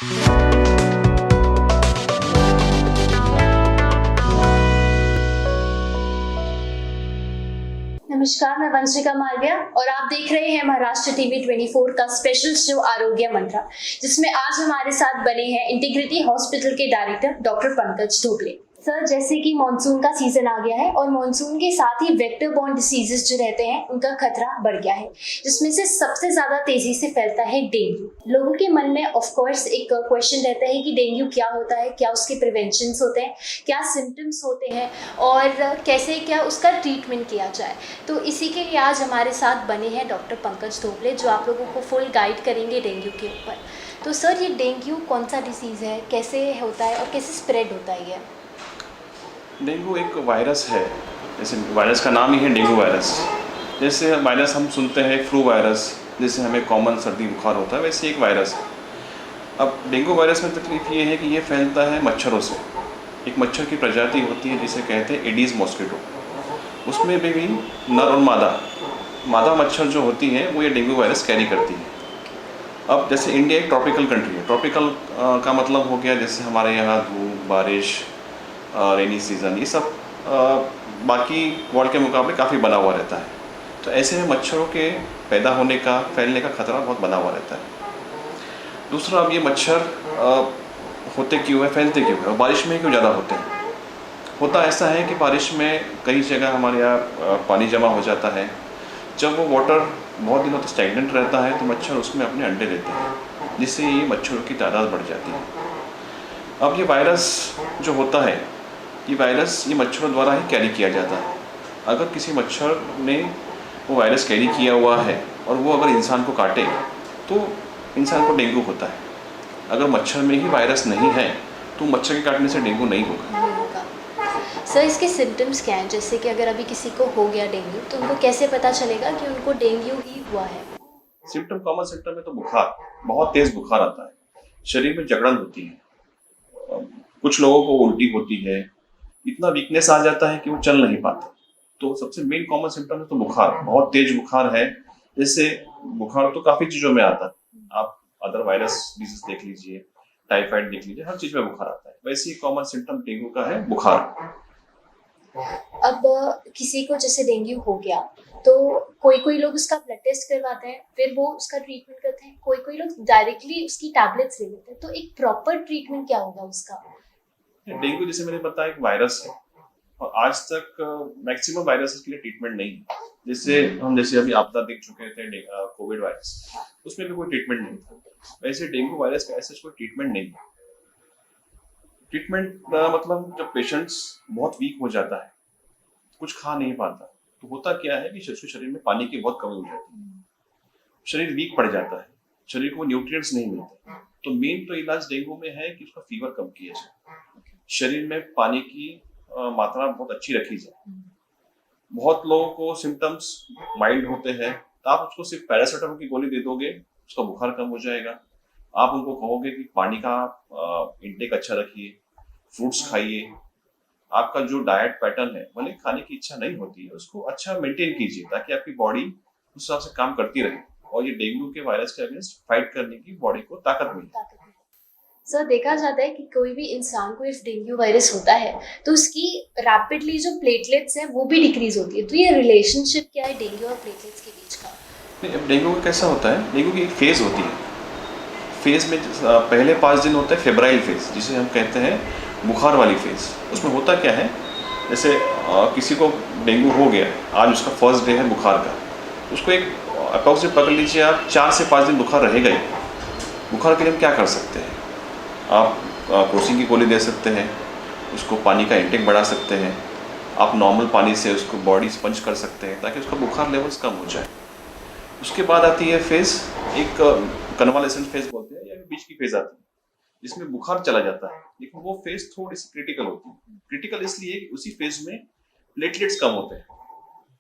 नमस्कार, मैं वंशिका मालविया और आप देख रहे हैं महाराष्ट्र टीवी 24 का स्पेशल शो आरोग्य मंत्रा, जिसमें आज हमारे साथ बने हैं इंटीग्रिटी हॉस्पिटल के डायरेक्टर डॉक्टर पंकज धोबले। सर, जैसे कि मॉनसून का सीजन आ गया है और मॉनसून के साथ ही वेक्टर बॉर्न डिसीजेस जो रहते हैं उनका खतरा बढ़ गया है, जिसमें से सबसे ज्यादा तेजी से फैलता है डेंगू। लोगों के मन में ऑफ कोर्स एक क्वेश्चन रहता है कि डेंगू क्या होता है, क्या उसके प्रिवेंशन होते हैं, क्या सिम्टम्स होते हैं और कैसे क्या उसका ट्रीटमेंट किया जाए। तो इसी के लिए आज हमारे साथ बने हैं डॉक्टर पंकज धोबले, जो आप लोगों को फुल गाइड करेंगे डेंगू के ऊपर। तो सर, ये डेंगू कौन सा डिसीज़ है, कैसे होता है और कैसे स्प्रेड होता है? ये डेंगू एक वायरस है, जैसे वायरस का नाम ही है डेंगू वायरस। जैसे वायरस हम सुनते हैं फ्लू वायरस, जैसे हमें कॉमन सर्दी बुखार होता है, वैसे एक वायरस है। अब डेंगू वायरस में तकलीफ ये है कि ये फैलता है मच्छरों से। एक मच्छर की प्रजाति होती है जिसे कहते हैं एडीज मॉस्किटो, उसमें भी नर और मादा मच्छर जो होती है वो ये डेंगू वायरस कैरी करती है। अब जैसे इंडिया एक ट्रॉपिकल कंट्री है, ट्रॉपिकल का मतलब हो गया जैसे हमारे यहाँ धूप, बारिश, रेनी सीज़न, ये सब बाकी वर्ल्ड के मुकाबले काफ़ी बना हुआ रहता है। तो ऐसे में मच्छरों के पैदा होने का, फैलने का खतरा बहुत बना हुआ रहता है। दूसरा, अब ये मच्छर होते क्यों है, फैलते क्यों है और बारिश में क्यों ज़्यादा होते हैं? होता ऐसा है कि बारिश में कई जगह हमारे यहाँ पानी जमा हो जाता है। जब वो वाटर बहुत दिनों तक स्टैग्नेंट रहता है तो मच्छर उसमें अपने अंडे देते हैं, जिससे ये मच्छरों की तादाद बढ़ जाती है। अब ये वायरस जो होता है, ये मच्छरों द्वारा ही कैरी किया जाता है। अगर किसी मच्छर ने वो वायरस कैरी किया हुआ है और वो अगर इंसान को काटे तो इंसान को डेंगू होता है। अगर मच्छर में ही वायरस नहीं है तो मच्छर के काटने से डेंगू नहीं होगा। सर, इसके सिम्टम्स क्या हैं? जैसे कि अगर अभी किसी को हो गया डेंगू तो उनको कैसे पता चलेगा कि उनको डेंगू ही हुआ है? सिम्टम, कॉमन सिम्टम है तो बुखार, बहुत तेज बुखार आता है, शरीर में जकड़न होती है, कुछ लोगों को उल्टी होती है, इतना वीकनेस आ जाता है कि वो चल नहीं पाते। तो सबसे मेन कॉमन सिम्टम है तो बुखार, बहुत तेज बुखार है। जैसे बुखार तो काफ़ी चीज़ों में आता है, आप अदर वायरस डिजीज देख लीजिए, टाइफाइड देख लीजिए, हर चीज़ में बुखार आता है। वैसे ही कॉमन सिम्टम डेंगू का है बुखार। अब किसी को जैसे डेंगू हो गया तो कोई लोग उसका ब्लड टेस्ट करवाते हैं, फिर वो उसका ट्रीटमेंट करते हैं, कोई लोग डायरेक्टली उसकी टैबलेट्स ले लेते हैं। तो एक प्रॉपर ट्रीटमेंट क्या होगा उसका? डेंगू जैसे मैंने बताया एक वायरस है और आज तक मैक्सिमम वायरसेस के लिए ट्रीटमेंट नहीं है। जैसे अभी आपदा देख चुके थे, कोविड वायरस, उसमें भी कोई ट्रीटमेंट नहीं था। वैसे डेंगू वायरस का ऐसा कोई ट्रीटमेंट नहीं है। ट्रीटमेंट मतलब जब पेशेंट्स बहुत वीक हो जाता है, कुछ खा नहीं पाता, तो होता क्या है कि उसके शरीर में पानी की बहुत कमी हो जाती है, शरीर वीक पड़ जाता है, शरीर को न्यूट्रिएंट्स नहीं मिलते। तो मेन तो इलाज डेंगू में है कि उसका फीवर कम किया जाए, शरीर में पानी की मात्रा बहुत अच्छी रखी जाए। बहुत लोगों को सिम्टम्स माइल्ड होते हैं, तो आप उसको सिर्फ पैरासीटामोल की गोली दे दोगे, उसका बुखार कम हो जाएगा। आप उनको कहोगे कि पानी का इंटेक अच्छा रखिए, फ्रूट्स खाइए, आपका जो डाइट पैटर्न है, भले खाने की इच्छा नहीं होती है, उसको अच्छा मेंटेन कीजिए ताकि आपकी बॉडी उस हिसाब से काम करती रहे और ये डेंगू के वायरस के अगेंस्ट फाइट करने की बॉडी को ताकत मिले। सर, देखा जाता है कि कोई भी इंसान को इफ डेंगू वायरस होता है तो उसकी रैपिडली जो प्लेटलेट्स हैं वो भी डिक्रीज होती है। तो ये रिलेशनशिप क्या है डेंगू और प्लेटलेट्स के बीच का? अब डेंगू का कैसा होता है, डेंगू की एक फेज होती है। फेज में पहले 5 दिन होता है फेब्राइल फेज, जिसे हम कहते हैं बुखार वाली फेज। उसमें होता क्या है, जैसे किसी को डेंगू हो गया, आज उसका फर्स्ट डे है बुखार का, उसको एक अप्रोक्सीमेट पकड़ लीजिए आप 4 से 5 दिन बुखार रहेगा ही। बुखार के लिए हम क्या कर सकते हैं, आप क्रोसिन की गोली दे सकते हैं, उसको पानी का इंटेक बढ़ा सकते हैं, आप नॉर्मल पानी से उसको बॉडी स्पंज कर सकते हैं ताकि उसका बुखार लेवल्स कम हो जाए। उसके बाद आती है फेज, एक कन्वालेसेंट फेज बोलते हैं, या बीच की फेज आती है जिसमें बुखार चला जाता है, लेकिन वो फेज थोड़ी सी क्रिटिकल होती है। क्रिटिकल इसलिए कि उसी फेज में प्लेटलेट्स कम होते हैं।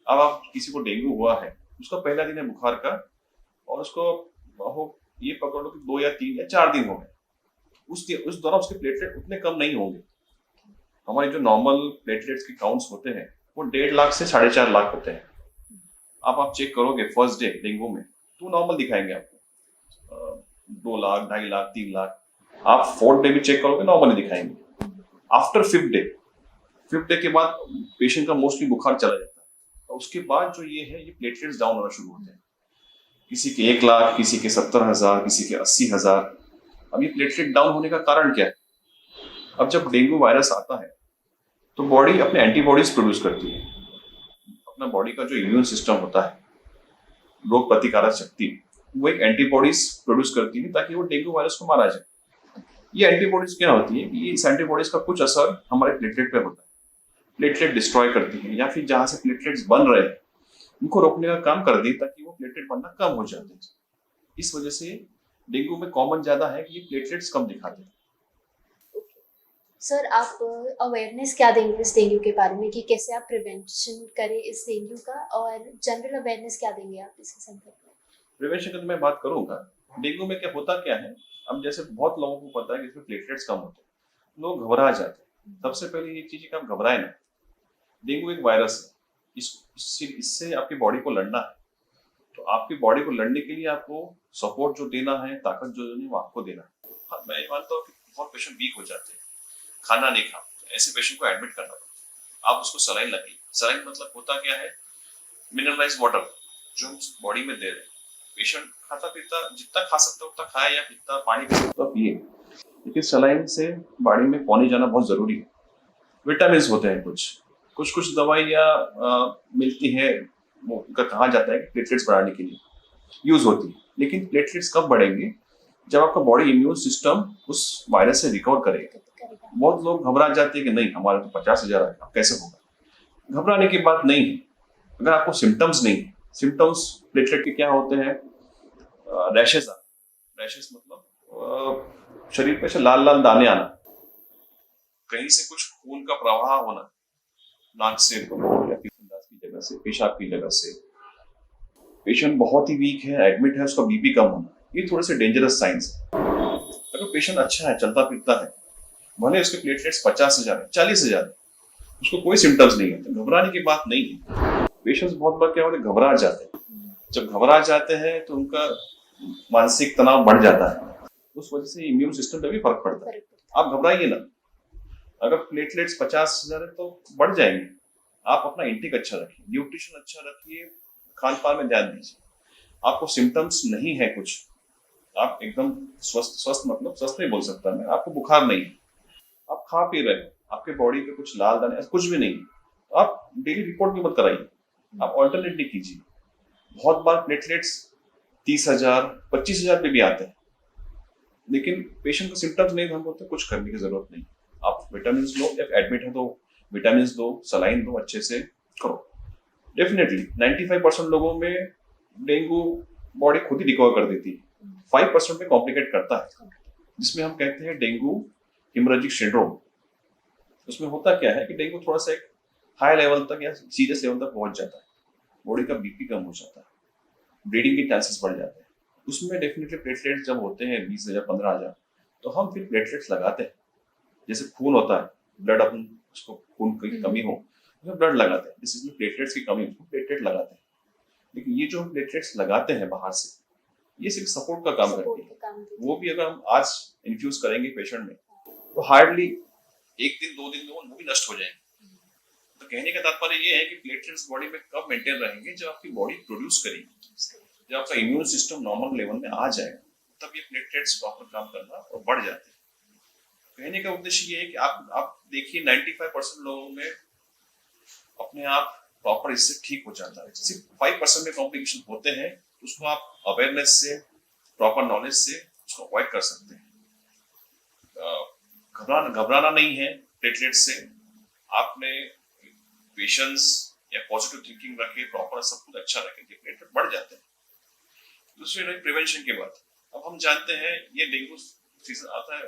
अब आप किसी को डेंगू हुआ है, उसका पहला दिन है बुखार का और उसको ये पकड़ लो कि 2 या 3 या 4 दिन हो गए, उस दौरान उसके प्लेटलेट उतने कम नहीं होंगे। हमारे जो नॉर्मल प्लेटलेट्स के काउंट्स होते हैं वो 1.5 लाख से 4.5 लाख होते हैं। आप चेक करोगे फर्स्ट डे डेंगू में तो नॉर्मल दिखाएंगे आपको, 2 लाख, 2.5 लाख, 3 लाख। आप 4th डे भी चेक करोगे नॉर्मली दिखाएंगे। आफ्टर 5th डे के बाद पेशेंट का मोस्टली बुखार चला जाता है, और उसके बाद जो ये है, ये प्लेटलेट्स डाउन होना शुरू होते हैं। किसी के 1 लाख, किसी के 70,000, किसी के 80,000। अब ये प्लेटलेट डाउन होने का कारण क्या है? अब जब डेंगू वायरस आता है तो बॉडी अपने एंटीबॉडीज प्रोड्यूस करती है। अपना बॉडी का जो इम्यून सिस्टम होता है, रोग प्रतिकारक शक्ति, वो एक एंटीबॉडीज प्रोड्यूस करती है ताकि वो डेंगू वायरस को मारा जाए। ये एंटीबॉडीज क्या होती है कि इस एंटीबॉडीज का कुछ असर हमारे प्लेटलेट पे होता है। प्लेटलेट डिस्ट्रॉय करती है, या फिर जहां से प्लेटलेट्स बन रहे हैं उनको रोकने का काम कर दी ताकि वो प्लेटलेट बनना कम हो जाते हैं। इस वजह से डेंगू में कॉमन ज्यादा है कि ये प्लेटलेट्स कम दिखाते हैं। सर, आप अवेयरनेस क्या देंगे इस डेंगू के बारे में कि कैसे आप प्रिवेंशन करें इस डेंगू का, और जनरल अवेयरनेस क्या देंगे आप इसके संदर्भ में? प्रिवेंशन की तो मैं बात करूंगा। डेंगू में क्या होता क्या है, अब जैसे बहुत लोगों को पता है कि इसमें प्लेटलेट्स कम होते हैं, लोग घबरा जाते हैं। सबसे पहले ये चीज कि आप घबराए ना। डेंगू एक वायरस है, इससे आपकी बॉडी को लड़ना है। तो आपकी बॉडी को लड़ने के लिए आपको सपोर्ट जो देना है, ताकत जो देनी है, वो आपको देना है। हाँ, मैं मानता हूँ कि बहुत पेशेंट वीक हो जाते हैं, खाना नहीं खा, ऐसे पेशेंट को एडमिट करना पड़ता है। आप उसको सलाइन लगाइए। सलाइन मतलब होता क्या है, मिनरलाइज वाटर जो हम बॉडी में दे रहे हैं। पेशेंट खाता पीता जितना खा सकता है उतना खाए, या जितना पानी पी सकता है पिए, लेकिन सलाइन से बॉडी में पानी जाना बहुत जरूरी है। विटामिन होते हैं, कुछ दवाइयाँ मिलती है, उनका कहा जाता है कि प्लेटलेट्स बढ़ाने के लिए यूज होती है। लेकिन प्लेटलेट्स कब बढ़ेंगे? जब आपका बॉडी इम्यून सिस्टम उस वायरस से रिकवर करेगा। बहुत लोग घबरा जाते हैं कि नहीं, हमारा तो 50,000 है, कैसे होगा? घबराने की बात नहीं है। अगर आपको सिम्टम्स नहीं है, सिम्टम्स प्लेटलेट के क्या होते हैं, रैशेस मतलब शरीर पे से लाल लाल दाने आना, कहीं से कुछ खून का प्रवाह होना, नाक से या फिर संडास की जगह से, पेशाब की जगह से। पेशेंट बहुत ही वीक है, एडमिट है, उसका बीपी कम होना, ये थोड़े से डेंजरस साइंस है। अगर पेशेंट अच्छा है, चलता फिरता है, भले उसके प्लेटलेट्स 50,000 है, 40,000 है, उसको कोई सिम्टम्स नहीं है, तो घबराने की बात नहीं है। पेशेंट्स बहुत बार क्या होता है, घबरा जाते हैं। जब घबरा जाते हैं तो उनका मानसिक तनाव बढ़ जाता है, उस वजह से इम्यून सिस्टम पे भी फर्क पड़ता है। आप घबराइए ना। अगर प्लेटलेट्स 50,000 है तो बढ़ जाएंगे। आप अपना इंटेक अच्छा रखिए, न्यूट्रिशन अच्छा रखिए, खान पान में ध्यान दीजिए। आपको सिम्टम्स नहीं है कुछ, आप एकदम स्वस्थ मतलब स्वस्थ नहीं बोल सकता मैं, आपको बुखार नहीं है, आप खा पी रहे हैं, आपके बॉडी पे कुछ लाल दाने कुछ भी नहीं, आप डेली रिपोर्ट भी मत कराइए, आप ऑल्टरनेटली कीजिए। बहुत बार प्लेटलेट्स 30,000 25,000 पे भी आते हैं, लेकिन पेशेंट को सिम्टम्स नहीं हम बोलते, कुछ करने की जरूरत नहीं। आप विटामिन लो, या एडमिट है तो विटामिन दो, सलाइन दो, अच्छे से करो। डेफिनेटली 95% लोगों में डेंगू बॉडी खुद ही रिकवर कर देती है, 5% में कॉम्प्लिकेट करता है, जिसमें हम कहते हैं डेंगू हेमोरेजिक सिंड्रोम। उसमें होता क्या है कि डेंगू थोड़ा सा एक हाई लेवल तक या सीरियस लेवल तक पहुंच जाता है, बॉडी का बीपी कम हो जाता है, ब्लीडिंग के चांसेस बढ़ जाते हैं। उसमें डेफिनेटली प्लेटलेट्स जब होते हैं 20,000 15,000, तो हम फिर प्लेटलेट्स लगाते हैं। जैसे खून होता है, ब्लड, अपन उसको खून की कमी हो तो ब्लड लगाते हैं, जिसमें प्लेटलेट्स की कमी हो प्लेटलेट लगाते हैं। लेकिन ये जो हम प्लेटलेट्स लगाते हैं बाहर से, ये सिर्फ सपोर्ट का काम करती है। वो भी अगर हम आज इन्फ्यूज करेंगे पेशेंट में तो हार्डली 1 दिन 2 दिन में वो भी नष्ट हो जाएंगे। तो कहने का तात्पर्य ये है कि प्लेटलेट्स बॉडी में कब मेंटेन रहेंगे, जब आपकी बॉडी प्रोड्यूस करेगी, जब आपका इम्यून सिस्टम नॉर्मल लेवल में आ जाएगा, तब ये प्लेटलेट्स प्रॉपर काम करना और बढ़ जाते हैं। कहने का उद्देश्य ये है कि आप देखिए 95% लोगों में अपने आप प्रॉपर इससे ठीक हो जाता है। सिर्फ 5% में कॉम्प्लिकेशन होते हैं, उसको आप अवेयरनेस से, प्रॉपर नॉलेज से उसको अवॉइड कर सकते हैं। घबराना नहीं है प्लेटलेट से। आपने पेशेंस या पॉजिटिव थिंकिंग रखे, प्रॉपर सब कुछ अच्छा रखे, प्लेटलेट बढ़ जाते हैं। दूसरी रही प्रिवेंशन के बाद, अब हम जानते हैं ये डेंगू सीजन आता है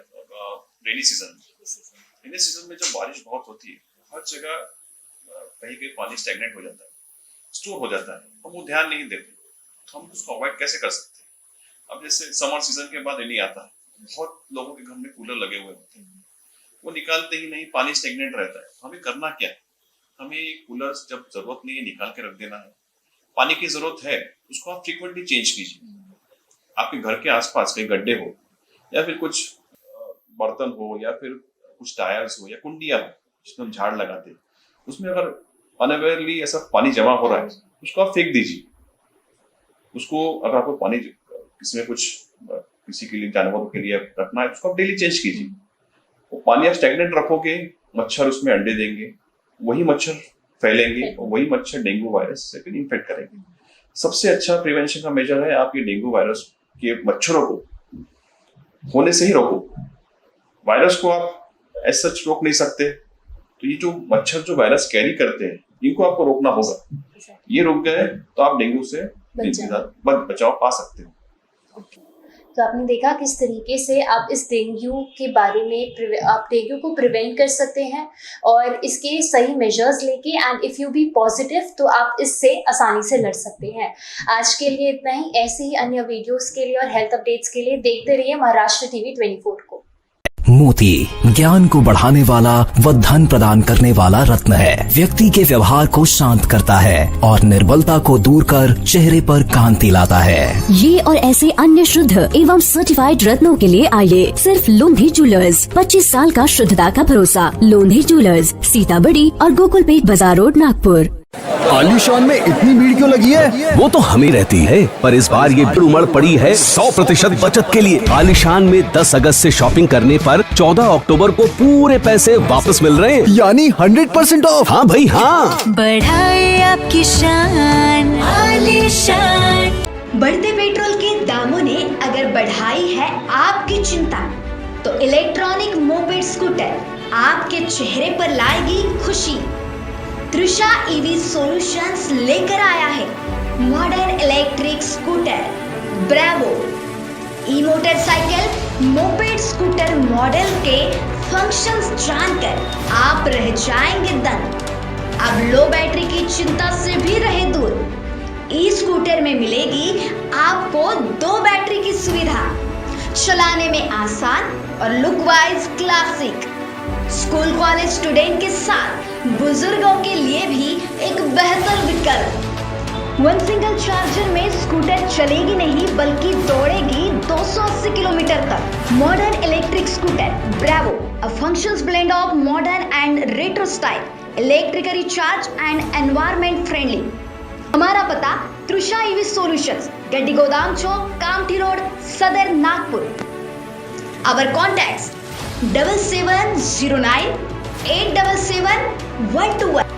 रेनी सीजन में जब बारिश बहुत होती है, हर जगह कहीं कहीं पानी स्टैग्नेंट हो जाता है, स्टोर हो जाता है, हम वो ध्यान नहीं देते। तो हम उसको अवॉइड कैसे कर सकते हैं? अब जैसे समर सीजन के बाद रेनी आता है, बहुत लोगों के घर में कूलर लगे हुए होते हैं, वो निकालते ही नहीं, पानी स्टैग्नेंट रहता है। हमें करना क्या है? हमें कूलर जब जरूरत नहीं है निकाल के रख देना है। पानी की जरूरत है, उसको आप फ्रीक्वेंटली चेंज कीजिए। आपके घर के आसपास कहीं गड्ढे हो या फिर कुछ बर्तन हो या फिर कुछ टायर्स हो या कुंडियां हो जिसमें हम झाड़ लगाते हैं, उसमें अगर अनअवेयरली ऐसा पानी जमा हो रहा है, उसको आप फेंक दीजिए। उसको अगर आपको पानी किसी में कुछ किसी के लिए जानवरों के लिए रखना है, उसको आप डेली चेंज कीजिए। वो पानी आप स्टैग्नेंट रखोगे, मच्छर उसमें अंडे देंगे, वही मच्छर फैलेंगे और वही मच्छर डेंगू वायरस से फिर इन्फेक्ट करेंगे। सबसे अच्छा प्रिवेंशन का मेजर है आप ये डेंगू वायरस के मच्छरों को होने से ही रोको। वायरस को आप ऐसा रोक नहीं सकते, तो ये जो मच्छर जो वायरस कैरी करते हैं इनको आपको रोकना होगा। ये रुक गए तो आप डेंगू से बचाव पा सकते हो। तो आपने देखा किस तरीके से आप इस डेंगू के बारे में आप डेंगू को प्रिवेंट कर सकते हैं और इसके सही मेजर्स लेके, and if you be positive तो आप इससे आसानी से लड़ सकते हैं। आज के लिए इतना ही। ऐसे ही अन्य वीडियोस के लिए और हेल्थ अपडेट्स के लिए देखते रहिए महाराष्ट्र टीवी 24 को। मोती ज्ञान को बढ़ाने वाला व धन प्रदान करने वाला रत्न है। व्यक्ति के व्यवहार को शांत करता है और निर्बलता को दूर कर चेहरे पर कांति लाता है। ये और ऐसे अन्य शुद्ध एवं सर्टिफाइड रत्नों के लिए आइए सिर्फ लोंधी ज्वेलर्स। 25 साल का शुद्धता का भरोसा। लोंधी ज्वेलर्स, सीताबड़ी और गोकुलपेट बाजार रोड, नागपुर। आलीशान में इतनी भीड़ क्यों लगी है? वो तो हमें रहती है, पर इस बार ये भीड़ उमड़ पड़ी है 100% बचत के लिए। आलीशान में 10 अगस्त से शॉपिंग करने पर 14 अक्टूबर को पूरे पैसे वापस मिल रहे हैं, यानी 100% ऑफ। हाँ भाई हाँ। बढ़ाए आपकी शान आलीशान। बढ़ते पेट्रोल के दामों ने अगर बढ़ाई है आपकी चिंता, तो इलेक्ट्रॉनिक मोपेड स्कूटर आपके चेहरे पर लाएगी खुशी। तृषा ईवी सॉल्यूशंस लेकर आया है मॉडर्न इलेक्ट्रिक स्कूटर ब्रेवो। ई मोटरसाइकिल मोपेड स्कूटर मॉडल के फंक्शंस जानकर आप रह जाएंगे दंग। अब लो बैटरी की चिंता से भी रहे दूर। ई स्कूटर में मिलेगी आपको 2 बैटरी की सुविधा, चलाने में आसान और look wise classic. School college student के साथ बुजुर्गों के लिए भी एक बेहतर विकल्प। 1 सिंगल चार्जर में स्कूटर चलेगी नहीं बल्कि दौड़ेगी 280 किलोमीटर तक। Modern electric scooter Bravo, a functions blend of modern and retro style, electrically charge and environment friendly. हमारा पता तृषा ईवी सॉल्यूशंस, गड्डी गोदाम चौक, कामठी रोड, सदर, नागपुर। Our contacts 7709 877 121।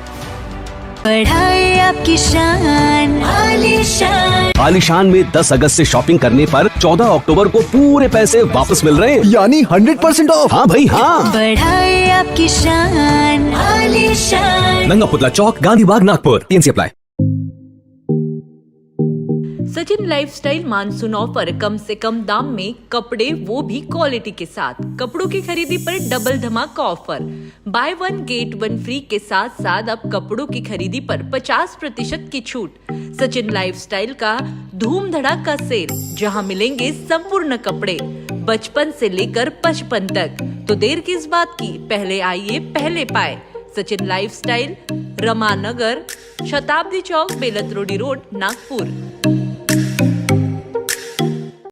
बढ़ाए आपकी शान आलीशान। आलीशान में 10 अगस्त से शॉपिंग करने पर 14 अक्टूबर को पूरे पैसे वापस मिल रहे हैं, यानी 100% ऑफ। हाँ भाई हाँ। बढ़ाए आपकी शान आलीशान। Nanga Putla Chowk, Gandhibagh, Nagpur. TNC apply. Sachin lifestyle monsoon offer, कम से कम दाम में कपड़े, वो भी क्वालिटी के साथ। कपड़ों की खरीदी पर डबल धमाका ऑफर, बाय 1 गेट 1 फ्री के साथ साथ अब कपड़ों की खरीदी पर 50% की छूट। सचिन लाइफस्टाइल का धूम धड़ाका सेल, जहां मिलेंगे संपूर्ण कपड़े बचपन से लेकर 55 तक। तो देर किस बात की, पहले आइए पहले पाए। सचिन लाइफस्टाइल, रमानगर, शताब्दी चौक, बेलत रोडी रोड, नागपुर।